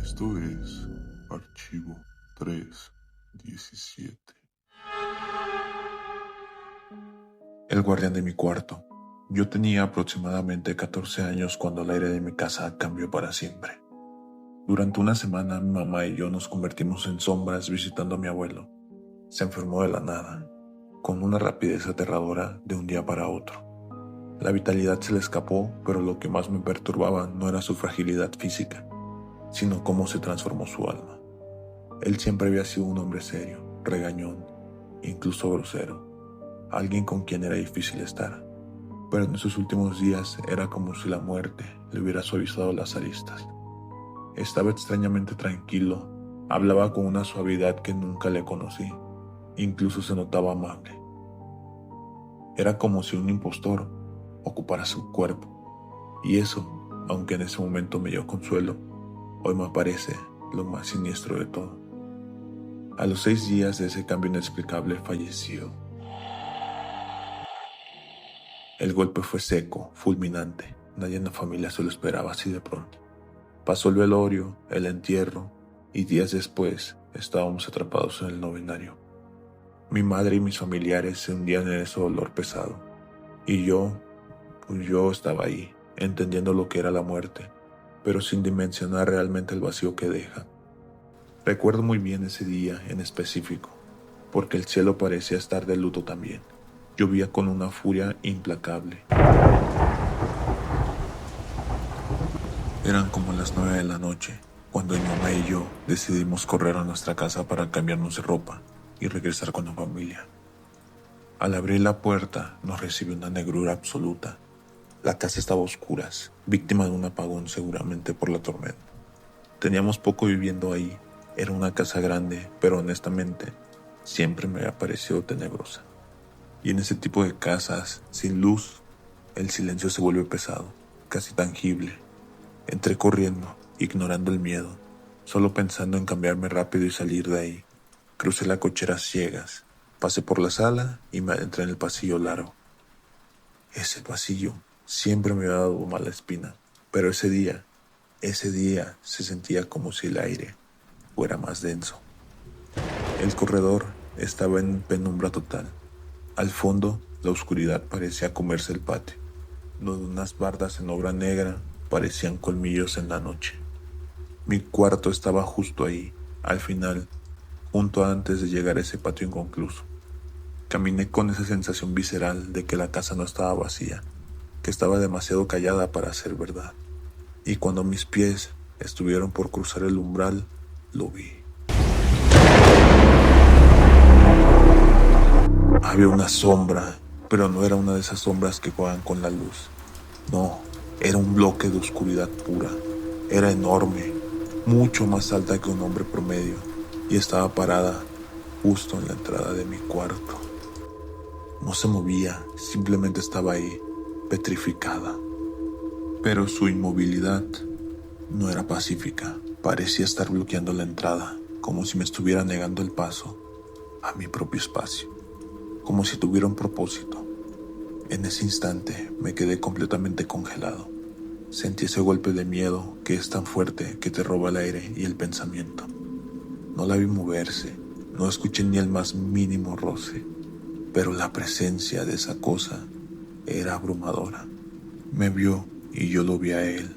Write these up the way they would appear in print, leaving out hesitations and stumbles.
Esto es Archivo 317. El guardián de mi cuarto. Yo tenía aproximadamente 14 años cuando el aire de mi casa cambió para siempre. Durante una semana mi mamá y yo nos convertimos en sombras visitando a mi abuelo. Se enfermó de la nada, con una rapidez aterradora de un día para otro. La vitalidad se le escapó, pero lo que más me perturbaba no era su fragilidad física, sino cómo se transformó su alma. Él siempre había sido un hombre serio, regañón, incluso grosero, alguien con quien era difícil estar, pero en esos últimos días era como si la muerte le hubiera suavizado las aristas. Estaba extrañamente tranquilo, hablaba con una suavidad que nunca le conocí, incluso se notaba amable. Era como si un impostor ocupara su cuerpo, y eso, aunque en ese momento me dio consuelo, hoy me parece lo más siniestro de todo. A los 6 días de ese cambio inexplicable falleció. El golpe fue seco, fulminante. Nadie en la familia se lo esperaba así de pronto. Pasó el velorio, el entierro, y días después estábamos atrapados en el novenario. Mi madre y mis familiares se hundían en ese dolor pesado. Y yo estaba ahí, entendiendo lo que era la muerte, pero sin dimensionar realmente el vacío que deja. Recuerdo muy bien ese día en específico, porque el cielo parecía estar de luto también. Llovía con una furia implacable. Eran como las 9 de la noche, cuando mi mamá y yo decidimos correr a nuestra casa para cambiarnos de ropa y regresar con la familia. Al abrir la puerta nos recibió una negrura absoluta. La casa estaba a oscuras, víctima de un apagón seguramente por la tormenta. Teníamos poco viviendo ahí. Era una casa grande, pero honestamente siempre me había parecido tenebrosa. Y en ese tipo de casas, sin luz, el silencio se vuelve pesado, casi tangible. Entré corriendo, ignorando el miedo, solo pensando en cambiarme rápido y salir de ahí. Crucé la cochera a ciegas, pasé por la sala y me adentré en el pasillo largo. Ese pasillo siempre me había dado mala espina, pero ese día se sentía como si el aire fuera más denso. El corredor estaba en penumbra total. Al fondo, la oscuridad parecía comerse el patio, donde unas bardas en obra negra parecían colmillos en la noche. Mi cuarto estaba justo ahí, al final, junto antes de llegar a ese patio inconcluso. Caminé con esa sensación visceral de que la casa no estaba vacía, que estaba demasiado callada para ser verdad. Y cuando mis pies estuvieron por cruzar el umbral, lo vi. Había una sombra, pero no era una de esas sombras que juegan con la luz. No, era un bloque de oscuridad pura. Era enorme, mucho más alta que un hombre promedio, y estaba parada justo en la entrada de mi cuarto. No se movía, simplemente estaba ahí, petrificada. Pero su inmovilidad no era pacífica, parecía estar bloqueando la entrada, como si me estuviera negando el paso a mi propio espacio, como si tuviera un propósito. En ese instante me quedé completamente congelado. Sentí ese golpe de miedo que es tan fuerte que te roba el aire y el pensamiento. No la vi moverse, no escuché ni el más mínimo roce, pero la presencia de esa cosa era abrumadora. Me vio y yo lo vi a él.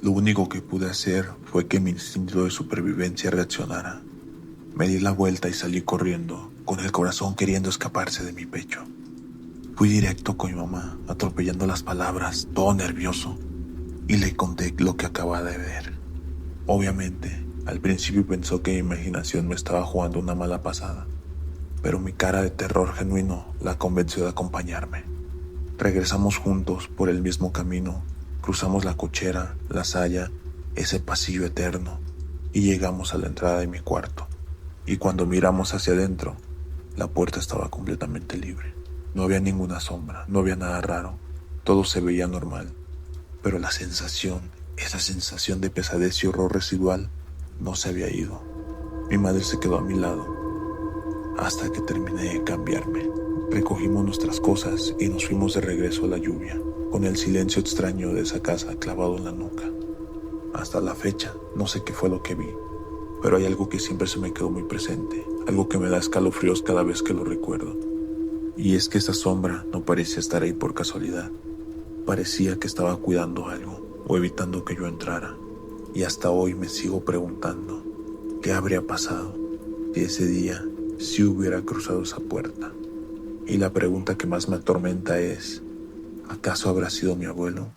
Lo único que pude hacer fue que mi instinto de supervivencia reaccionara. Me di la vuelta y salí corriendo, con el corazón queriendo escaparse de mi pecho. Fui directo con mi mamá, atropellando las palabras, todo nervioso, y le conté lo que acababa de ver. Obviamente, al principio pensó que mi imaginación me estaba jugando una mala pasada, pero mi cara de terror genuino la convenció de acompañarme. Regresamos juntos por el mismo camino, cruzamos la cochera, la saya, ese pasillo eterno, y llegamos a la entrada de mi cuarto. Y cuando miramos hacia adentro, la puerta estaba completamente libre. No había ninguna sombra, no había nada raro, todo se veía normal. Pero la sensación, esa sensación de pesadez y horror residual, no se había ido. Mi madre se quedó a mi lado, hasta que terminé de cambiarme. Recogimos nuestras cosas y nos fuimos de regreso a la lluvia, con el silencio extraño de esa casa clavado en la nuca. Hasta la fecha, no sé qué fue lo que vi, pero hay algo que siempre se me quedó muy presente, algo que me da escalofríos cada vez que lo recuerdo. Y es que esa sombra no parecía estar ahí por casualidad. Parecía que estaba cuidando algo o evitando que yo entrara. Y hasta hoy me sigo preguntando, ¿qué habría pasado si ese día sí hubiera cruzado esa puerta? Y la pregunta que más me atormenta es, ¿acaso habrá sido mi abuelo?